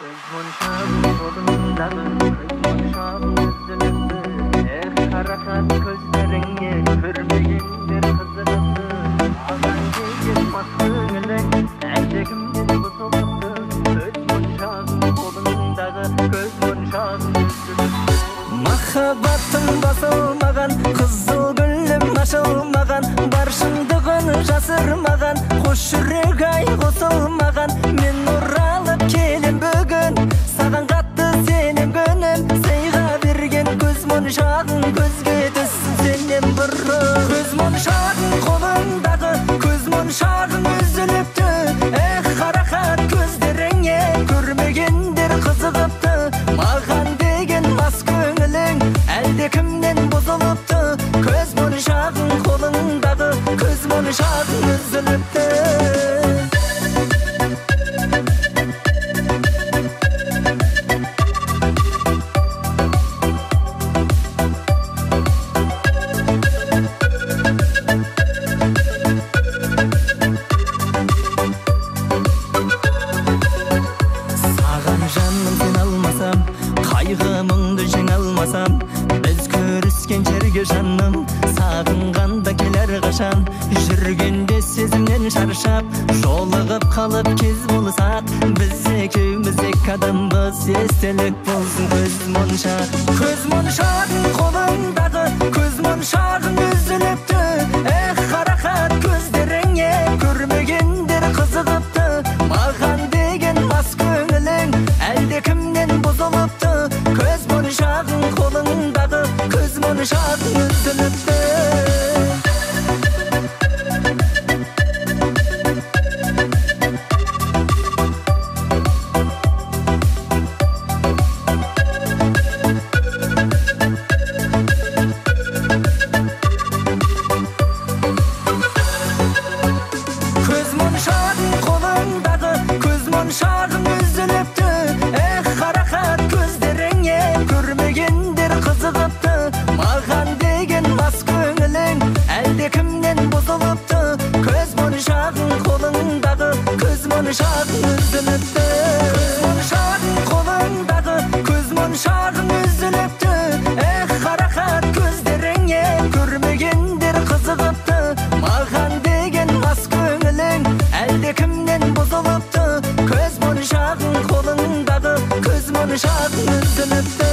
Monşağın kolundağı monşağın yüzünüzü karakat gözlerine görmeyendir kızınızı Ağan giyip maskınılı Eldekimden bozuluptu monşağın kolundağı monşağın yüzünüzü Mahabbatın basılmagan kızıl gülüm aşılmagan Barşındığın жасырмаған Хош жүрек ай қосылмаған Мен оралып келем бүгін Саған қатты сенем гөнім Сыйға берген көз моншағың Көзге түссін сенен бұрын Көз моншағың қолыңдағы Көз моншағың үзіліпті қарақат көздеріңе Көрмегендер қызығыпты Маған деген мас көңілің Әлдекімнен бұзылыпты Көз моншағың қолыңдағы Көз моншағың үзіліпті Саған жаным сен алмасам Қайғы мұңды жеңе алмасам Біз көріскен жерге жаным Сағынғанда келер қашан Жүргенде сезімнен шаршап Жолығып қалып кез болсақ Біз екеуміз екі адамбыз Естелік болсын көз моншақ Көз моншағың қолыңдағы Көз моншағың үзіліпті қарақат көздеріңе Көрмегендер қызығыпты Маған деген мас көңілің Әлдекімнен бұзылыпты Көз моншағың қолыңдағы Көз моншағың үзіліпті Моншағың үзіліпті қарақат көздеріңе Көрмегендер қызығыпты Маған деген мас көңілің Әлдекімнен бұзылыпты Көз моншағың қолыңдағы Көз моншағың үзіліпті Көз моншағың қолыңдағы Көз моншағың үзіліпті қарақат көздеріңе Көрмегендер қызығыпты Маған деген мас көңілің Әлдекімнен бұзылыпты Көз моншағың қолыңдағы Көз моншағың үзіліпті